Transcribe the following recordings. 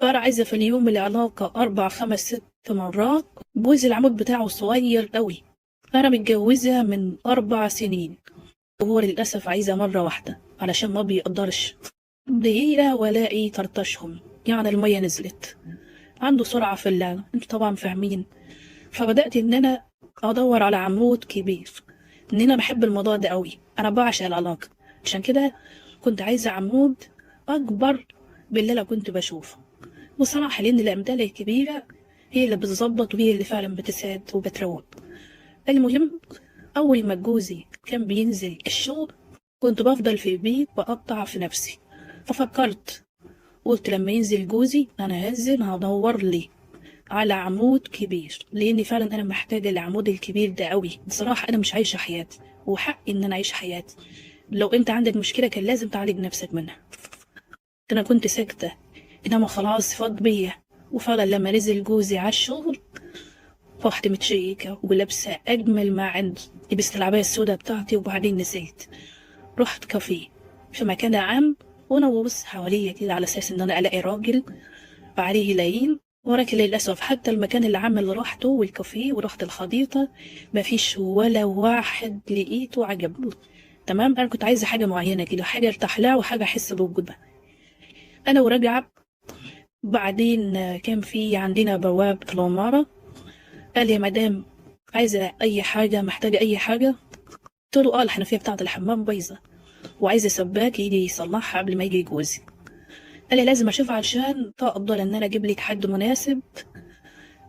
فأنا عايزة في اليوم العلاقة 4 5 6 مرات. جوزي العمود بتاعه صغير قوي، أنا متجوزة من 4 سنين، وهو للأسف عايزة مرة واحدة علشان ما بيقدرش دقيقة ولاقي طرطشهم، يعني المية نزلت، عنده سرعة في اللعب، انتوا طبعا فاهمين. فبدأت إن أنا أدور على عمود كبير، إن أنا بحب الموضوع ده قوي، أنا بعشق العلاقة، عشان كده كنت عايزة عمود أكبر باللي أنا كنت بشوفه بصراحة، لأن الأمثال الكبيرة هي اللي بتظبط وهي اللي فعلا بتساعد وبتروق. المهم، أول ما جوزي كان بينزل الشغل كنت بفضل في البيت بقطع في نفسي، ففكرت قلت لما ينزل جوزي أنا هنزل هدور لي على عمود كبير، لأن فعلا أنا محتاجة العمود الكبير ده قوي. بصراحة أنا مش عايشة حياتي، وحقي إن أنا أعيش حياتي. لو أنت عندك مشكلة كان لازم تعالج نفسك منها. أنا كنت ساكتة، إنما خلاص فاض بيا. وفعلا لما نزل جوزي على الشغل رحت متشيكة ولابسة أجمل ما عندي، لبست العباية السوداء بتاعتي، وبعدين نسيت رحت كافيه في مكان عام، وأنا ببص حواليا كده على أساس إن أنا ألاقي راجل عليه لاين، ولكن للأسف حتى المكان اللي عام اللي روحته والكافيه ورحت الحديقة مفيش ولا واحد لقيته عجبني. تمام، أنا كنت عايزة حاجة معينة كده، حاجة ارتاح لها وحاجة أحس بوجودها. أنا وراجعة بعدين كان في عندنا بواب في العمارة، قال لي يا مدام عايزة أي حاجة، محتاجة أي حاجة؟ قلت له الحنفية بتاعة الحمام بايظة وعايزة سباك يجي يصلحها قبل ما يجي جوزي. قال لي لازم أشوفها عشان تقدر إن أنا أجيب لك حد مناسب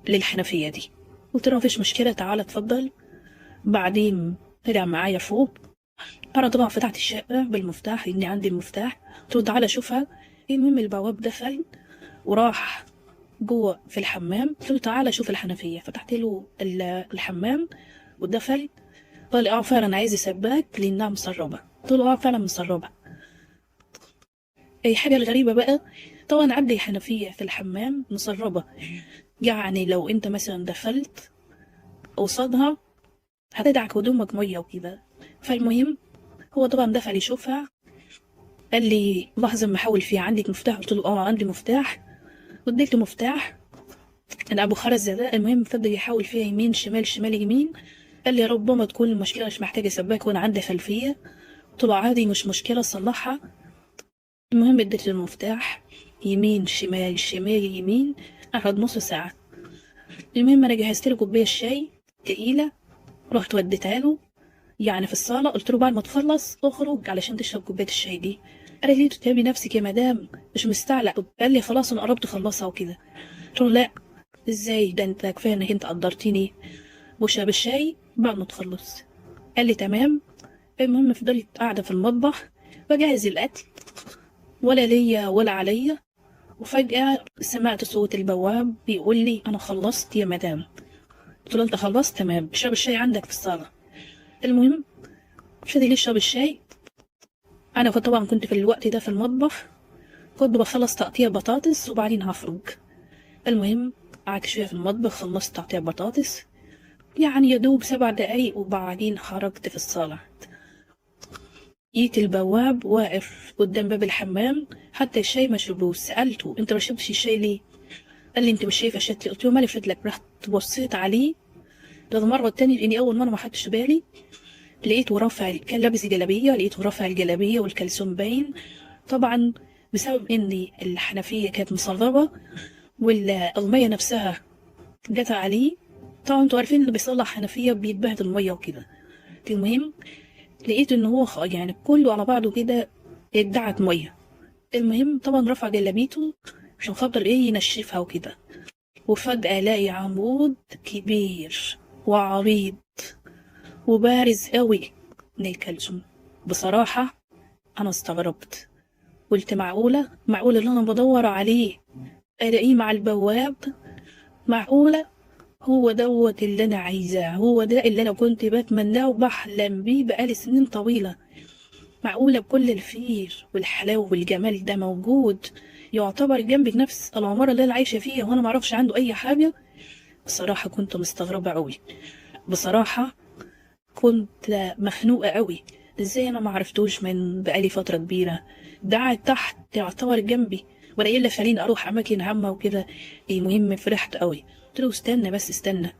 للحنفية دي. قلت له مفيش مشكلة، تعالى اتفضل. بعدين طلع معايا فوق، أنا طبعا فتحت الشقة بالمفتاح لأني عندي المفتاح، قلت له تعالى شوفها. المهم البواب دخل وراح جوه في الحمام، قلت له تعالى شوف الحنفية، فتحت له الحمام ودخل. قال لي فعلا عايز سباك لأنها مسربة. قلت له فعلا مسربة. أي حاجة الغريبة بقى، طبعا عندي حنفية في الحمام مسربة، يعني لو انت مثلا دخلت قصادها هتدعك هدومك مية وكده. فالمهم هو طبعا دخل يشوفها، قال لي لحظة ما احاول فيها، عندك مفتاح؟ قلت له عندي مفتاح، واديته مفتاح. انا ابو خرز ده. المهم فضل يحاول فيها يمين شمال شمال يمين، قال لي ربما تكون المشكلة مش محتاجة سباك وانا عندي خلفية. قلت له عادي مش مشكلة صلحها. المهم اديت له المفتاح، يمين شمال شمال يمين، قعد نص ساعة. المهم انا جهزت له كوباية شاي تقيلة، رحت وديتها له يعني في الصالة. قلت له بعد ما تخلص اخرج علشان تشرب كوباية الشاي دي. قال لي تتعبي نفسك يا مدام، مش مستعلق. قال لي خلاص انا قربت اخلصها وكده. قلت له لا، ازاي ده، انت كفايه انك انت قدرتيني واشرب الشاي بعد ما تخلص. قال لي تمام. المهم فضلت قاعدة في المطبخ بجهز الأكل، ولا ليا ولا عليا، وفجأة سمعت صوت البواب بيقول لي أنا خلصت يا مدام. قلت له أنت خلصت؟ تمام، اشرب الشاي عندك في الصالة. المهم فضل يشرب الشاي. أنا كنت طبعا كنت في الوقت ده في المطبخ، كنت بخلص تقطيع بطاطس وبعدين هخرج. المهم قعدت شوية في المطبخ، خلصت تقطيع بطاطس يعني يدوب 7 دقايق، وبعدين خرجت في الصالة. جيت البواب واقف قدام باب الحمام، حتى الشاي ما شربوش. سألته انت ما شربتش الشاي ليه؟ قال لي انت مش شايفه شكلي؟ قلت له مالي فضلك. رحت بصيت عليه ده المره التانية، لاني اول مره ما خدتش بالي، لقيته رافع، كان لابس جلابيه، لقيته رافع الجلابيه والكلسون باين. طبعا بسبب ان الحنفيه كانت مسربه والقضميه نفسها جت عليه. طبعا انتوا عارفين اللي بيصلح حنفيه بيتبهدل الميه وكده. المهم لقيت ان هو يعني كله على بعضه كده ادعت ميه. المهم طبعا رفع جلابيته عشان خاطر ايه ينشفها وكده، وفجأة الاقي عمود كبير وعريض وبارز قوي من الكلسون. بصراحة انا استغربت، قلت معقولة اللي انا بدور عليه الاقيه مع البواب؟ معقولة هو دوت اللي انا عايزاه؟ هو ده اللي انا كنت بتمناه وبحلم بيه بقالي سنين طويلة؟ معقولة بكل الخير والحلاوة والجمال ده موجود يعتبر جنبك نفس العمارة اللي أنا عايشة فيها وأنا معرفش عنده أي حاجة؟ بصراحة كنت مستغربة أوي، بصراحة كنت مخنوقة أوي. إزاي أنا معرفتوش من بقالي فترة كبيرة؟ ده قاعد تحت يعتبر جنبي وانا ايه اللي خليني اروح اماكن عامه وكده. المهم فرحت قوي، قلت له استنى بس استنى.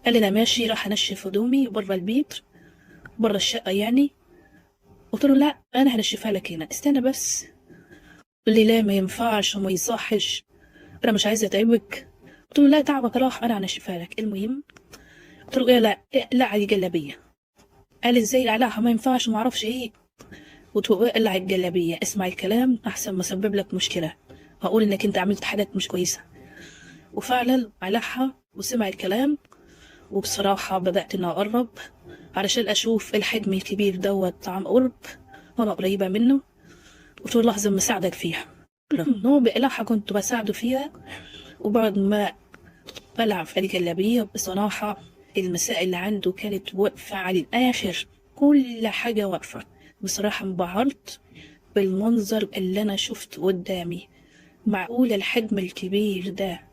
قال لي انا ماشي، راح انشف هدومي بره البيت، بره الشقه يعني. قلت له لا انا هنشفها لك هنا، استنى بس. قال لي لا ما ينفعش وما يصحش، انا مش عايزه اتعبك. قلت له لا تعبك راح، انا هنشفها لك. المهم قلت له ايه لا اقلع الجلابيه. قال لي ازاي اقلعها، ما ينفعش ما اعرفش ايه. قلت له اقلع الجلابيه، اسمع الكلام احسن ما اسبب لك مشكله، هقول انك انت عملت حاجات مش كويسه. وفعلا قلعها وسمع الكلام. وبصراحه بدات اني اقرب علشان اشوف الحجم الكبير دوت عن قرب وانا قريبه منه. قلت له لحظه ما اساعدك فيها. هو بقلعها كنت بساعده فيها. وبعد ما بلعب في الجلابية بصراحة المسائل اللي عنده كانت واقفة على الآخر، كل حاجة واقفة. بصراحة انبهرت بالمنظر اللي أنا شفته قدامي. معقول الحجم الكبير ده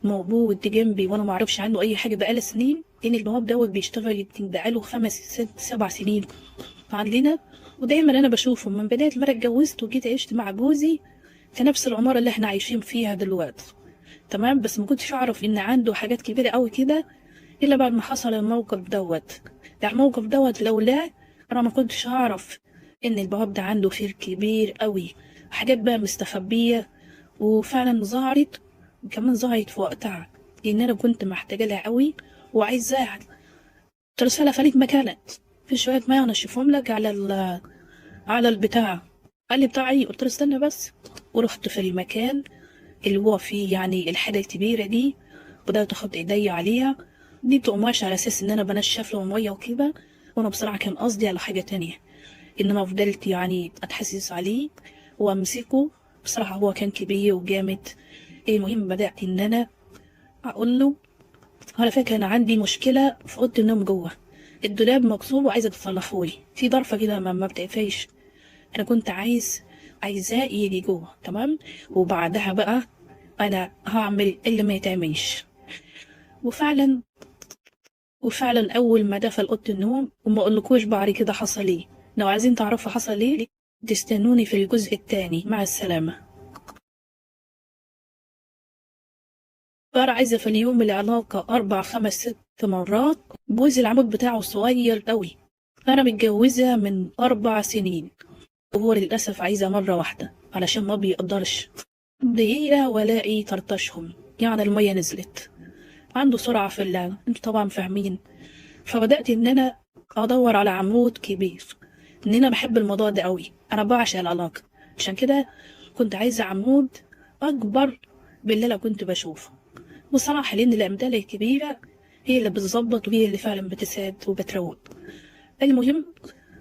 موجود جنبي وأنا معرفش عنه أي حاجة بقاله سنين؟ لأن البواب دوت بيشتغل يمكن بقاله 5 6 7 سنين عندنا. ودايما أنا بشوفه من بداية ما أنا اتجوزت وجيت عشت مع جوزي في نفس العمارة اللي احنا عايشين فيها دلوقتي. تمام، بس ما كنتش اعرف ان عنده حاجات كبيره قوي كده الا بعد ما حصل الموقف دوت. يعني الموقف دوت لولا انا ما كنتش اعرف ان البواب ده عنده خير كبير قوي، حاجات بقى مستخبيه. وفعلا ظهرت، وكمان ظهرت في وقتها لان انا كنت محتاجه لها قوي وعايزاها. رسالة خليك مكانك، في شويه ميه انا اشوفهم لك على البتاع. قال لي بتاعي، قلت له استنى بس. ورحت في المكان اللي هو فيه يعني الحاجة الكبيرة دي، بدأت أحط إيدي عليها. جبت قماش على أساس إن أنا بنشف له مية وكده، وأنا بصراحة كان قصدي على حاجة تانية، إنما فضلت يعني أتحسس عليه وأمسكه. بصراحة هو كان كبير وجامد. المهم بدأت إن أنا أقول له على فكرة أنا عندي مشكلة في أوضة النوم جوه، الدولاب مكسور وعايزة تصلحولي في ضرفة كده ما بتقفيش. أنا كنت عايزاه يجي جوه، تمام. وبعدها بقى انا هعمل اللي ما يتعملش. وفعلا اول ما دخل اوضه النوم وما اقولكوش بعد كده حصل ايه. لو عايزين تعرفوا حصل ايه تستنوني في الجزء الثاني. مع السلامه. صار عايزة في اليوم العلاقة 4 5 6 مرات. جوزي العمود بتاعه صغير قوي، أنا متجوزة من 4 سنين، وهو للأسف عايزة مرة واحدة علشان ما بيقدرش. دقيقة ولاقي طرطشهم، يعني المية نزلت. عنده سرعة في اللعب، انتوا طبعا فاهمين. فبدأت ان انا ادور على عمود كبير، ان انا بحب الموضوع ده قوي، انا بعشق العلاقة. عشان كده كنت عايزة عمود اكبر باللي انا كنت بشوفه. بصراحة لان الامثال الكبيرة هي اللي بتظبط وهي اللي فعلا بتساعد وبتروق. المهم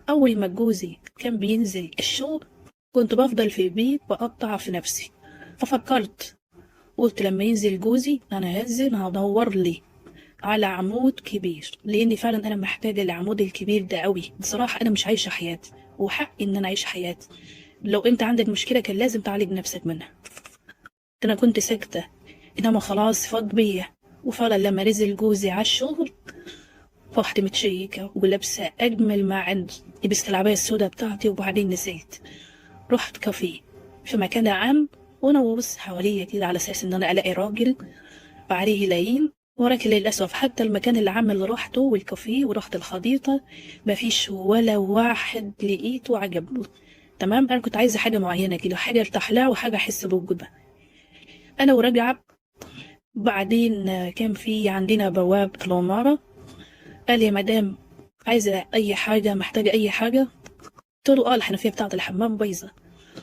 اول ما جوزي كان بينزل الشغل كنت بفضل في البيت بقطع في نفسي. ففكرت، قلت لما ينزل جوزي انا هنزل هدور لي على عمود كبير، لاني فعلا انا محتاجه العمود الكبير ده قوي. بصراحه انا مش عايشه حياتي، وحقي ان انا اعيش حياتي. لو انت عندك مشكله كان لازم تعالج نفسك منها. انا كنت ساكته، انما خلاص فاض بيا. وفعلا لما نزل جوزي على الشغل رحت متشيكه ولابسه اجمل ما عندي، لبست العبايه السوداء بتاعتي. وبعدين نسيت، رحت كافيه في مكان عام، وانا ببص حواليا كده على اساس ان انا الاقي راجل عليه لاين. ولكن للأسف حتى المكان اللي عامل روحته والكافيه ورحت الحديقة مفيش ولا واحد لقيته عجبني. تمام، أنا كنت عايزة حاجة معينة كده، حاجة ارتاح لها وحاجة أحس بوجودها. أنا وراجعة بعدين كان في عندنا بواب في العمارة، قال لي يا مدام عايزة أي حاجة، محتاجة أي حاجة؟ قلت له الحنفية بتاعة الحمام بايظة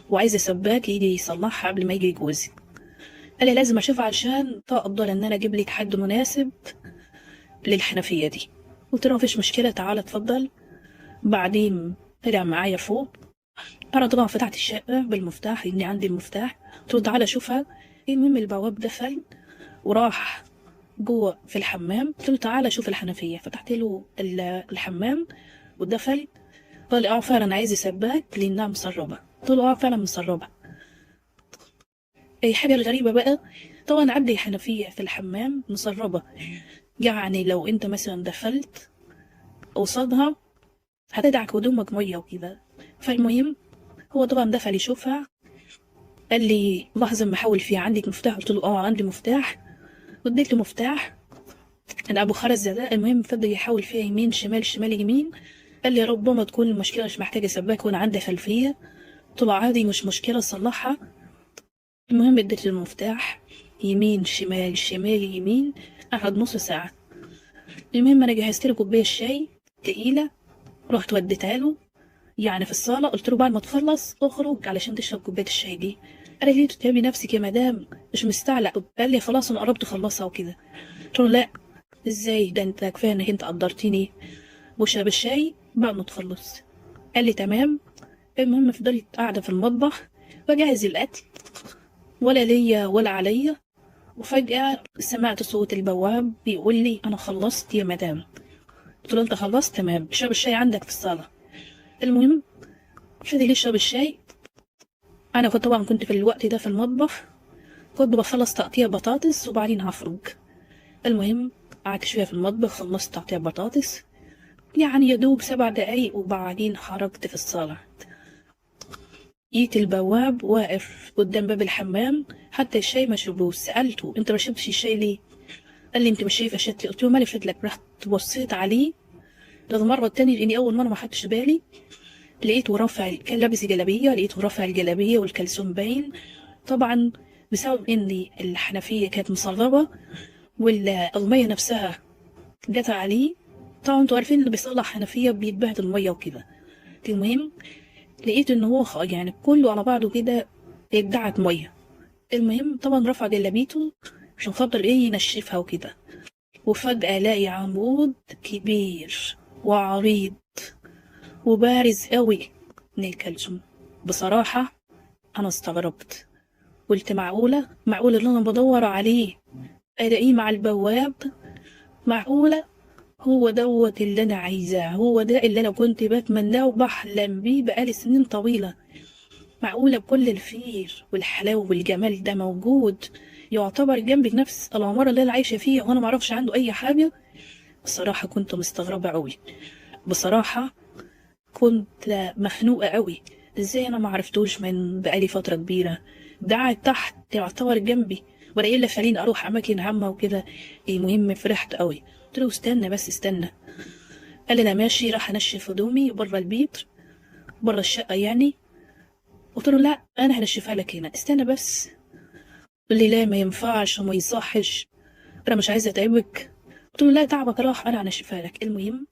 وعايزة سباك يجي يصلحها قبل ما يجي جوزي. قال لي لازم أشوف عشان تقدر إن أنا أجيب لك حد مناسب للحنفية دي. قلت له مفيش مشكلة تعالى اتفضل. بعدين طلع معايا فوق، أنا طبعا فتحت الشقة بالمفتاح لأني عندي المفتاح. قلت له تعالى شوفها. المهم البواب دخل وراح جوه في الحمام. قلت له تعالى شوف الحنفية، فتحت له الحمام ودخل. قال اه فعلا عايز سباك لأنها مسربة. قلت له اه فعلا مسربة. أي حاجة الغريبة بقى، طبعا عندي حنفية في الحمام مسربة، يعني لو انت مثلا دخلت قصادها هتدعك هدومك ميه وكده. فالمهم هو طبعا دخل يشوفها، قال لي لحظة ما احاول فيها، عندك مفتاح؟ قلت له اه عندي مفتاح، واديت له مفتاح. كان ابو خرزة ده. المهم فضل يحاول فيها يمين شمال شمال يمين. قال لي ربما تكون المشكلة مش محتاجة سباك وانا عندي خلفية. قلت له عادي مش مشكلة صلحها. المهم اديت له المفتاح، يمين شمال شمال يمين، قعد نص ساعة. المهم انا جهزت له كوباية شاي تقيلة، رحت وديتها له يعني في الصالة. قلت له بعد ما تخلص اخرج علشان تشرب كوباية الشاي دي. قال لي تتعبي نفسك يا مدام، مش مستعلق. قال لي خلاص انا قربت اخلصها وكده. قلت له لا، ازاي ده، انت كفايه انك انت قدرتني، واشرب الشاي بعد ما تخلص. قال لي تمام. المهم فضلت قاعدة في المطبخ بجهز الأكل، ولا ليا ولا عليا. وفجأة سمعت صوت البواب بيقول لي أنا خلصت يا مدام. قلت له أنت خلصت؟ تمام، اشرب الشاي عندك في الصالة. المهم فضل يشرب الشاي. أنا كنت طبعا كنت في الوقت ده في المطبخ، كنت بخلص تقطيع بطاطس وبعدين هخرج. المهم قعدت شوية في المطبخ، خلصت تقطيع بطاطس يعني يا دوب 7 دقايق، وبعدين خرجت في الصالة. لقيت البواب واقف قدام باب الحمام، حتى الشاي ما شربوش. سألته انت ما شربتش الشاي ليه؟ قال لي انت مش شايفه شتلي؟ قلت له مالي فضلك. رحت بصيت عليه المرة التانية لاني اول مرة ما خدتش بالي. لقيته رافع، كان لابس جلابية، لقيته رافع الجلابية والكلسون باين. طبعا بسبب ان الحنفية كانت مسربة والمية نفسها جت عليه. طبعا انتوا عارفين اللي بيصلح حنفية بيتبهدل المية وكده. المهم لقيت ان هو يعني كله على بعضه كده ادعت مية. المهم طبعا رفع جلابيته عشان خاطر ايه ينشفها وكده. وفجأة الاقي عمود كبير وعريض وبارز قوي من الكلسون. بصراحة انا استغربت، قلت معقولة اللي انا بدور عليه الاقيه مع البواب؟ معقولة هو دوت اللي انا عايزاه؟ هو ده اللي انا كنت بتمناه وبحلم بيه بقالي سنين طويلة؟ معقولة بكل الخير والحلاوة والجمال ده موجود يعتبر جنبي نفس العمارة اللي أنا عايشة فيها وأنا معرفش عنده أي حاجة؟ بصراحة كنت مستغربة أوي. بصراحة كنت مخنوقة أوي. إزاي أنا معرفتوش من بقالي فترة كبيرة؟ ده قاعد تحت يعتبر جنبي، ولا إيه اللي خليني أروح أماكن عامة وكده؟ المهم فرحت أوي. قلت له استنى بس استنى. قال لي أنا ماشي، راح أنشف هدومي بره البيت، بره الشقة يعني. قلت له لا أنا هنشفها لك هنا، استنى بس. قال لي لا ما ينفعش وما يصحش، انا مش عايزه اتعبك. قلت له لا تعبك راح، انا هنشفها لك. المهم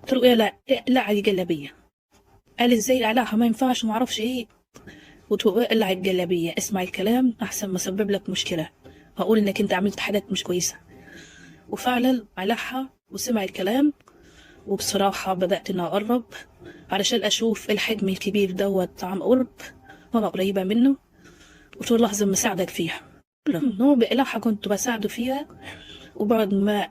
قلت له ايه لا اقلع الجلابيه. قال لي ازاي اقلعها؟ ما ينفعش وما اعرفش ايه. قلت له اقلع الجلابيه، اسمع الكلام احسن ما اسبب لك مشكله، هقول انك انت عملت حاجات مش كويسه. وفعلا قلعها وسمع الكلام. وبصراحه بدات اني اقرب علشان اشوف الحجم الكبير دوت عن قرب وانا قريبه منه. قلت له لحظه ما اساعدك فيها. هو بقلعها كنت بساعده فيها. وبعد ما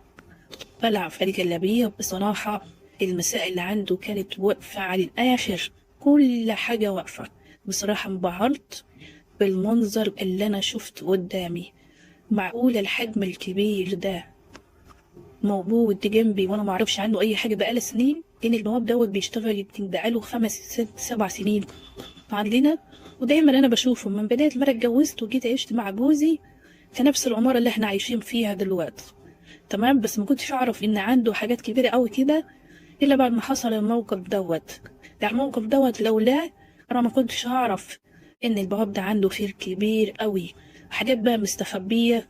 بلع في الجلابية بصراحة المسائل اللي عنده كانت واقفة على الآخر، كل حاجة واقفة. بصراحة انبهرت بالمنظر اللي أنا شفته قدامي. معقول الحجم الكبير ده موجود جنبي وأنا معرفش عنه أي حاجة بقالي سنين؟ إن البواب دوت بيشتغل يمكن بقاله 5 6 7 سنين عندنا. ودايما أنا بشوفه من بداية ما أنا اتجوزت وجيت عشت مع جوزي في نفس العمارة اللي احنا عايشين فيها دلوقتي. تمام، بس ما كنتش اعرف ان عنده حاجات كبيره قوي كده الا بعد ما حصل الموقف دوت. يعني الموقف دوت لولا انا ما كنتش هعرف ان البواب ده عنده خير كبير قوي، حاجات بقى مستخبيه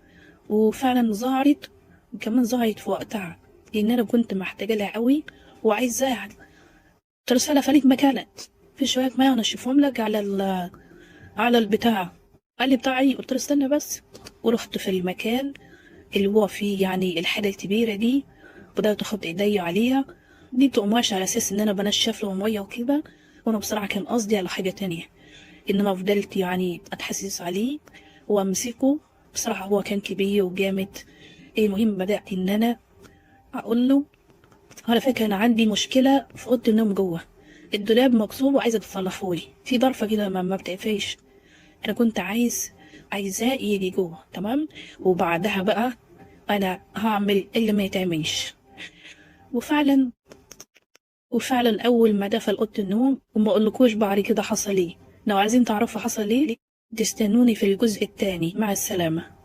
وفعلا ظهرت. وكمان ظهرت في وقتها لان انا كنت محتاجه لها قوي وعايزاها. رسالة خليك مكانك، في شويه ميه انشفهم لك على على البتاع. قال لي بتاعي، قلت له استنى بس. ورحت في المكان اللي هو فيه يعني الحاجة الكبيرة دي، بدأت أحط إيدي عليها. جبت قماش على أساس إن أنا بنشف له مية وكده، وأنا بصراحة كان قصدي على حاجة تانية، إنما فضلت يعني أتحسس عليه وأمسكه. بصراحة هو كان كبير وجامد. المهم بدأت إن أنا أقول له على فكرة أنا عندي مشكلة في أوضة النوم جوه، الدولاب مكسور وعايزة تصلحولي في ضرفة كده ما بتقفيش. أنا كنت عايزاه يجي جوه. تمام، وبعدها بقى انا هعمل اللي ما يتعملش. وفعلا اول ما دخل اوضه النوم وما اقولكوش بعد كده حصل ايه. لو عايزين تعرفوا حصل ايه، تستنوني في الجزء الثاني. مع السلامة.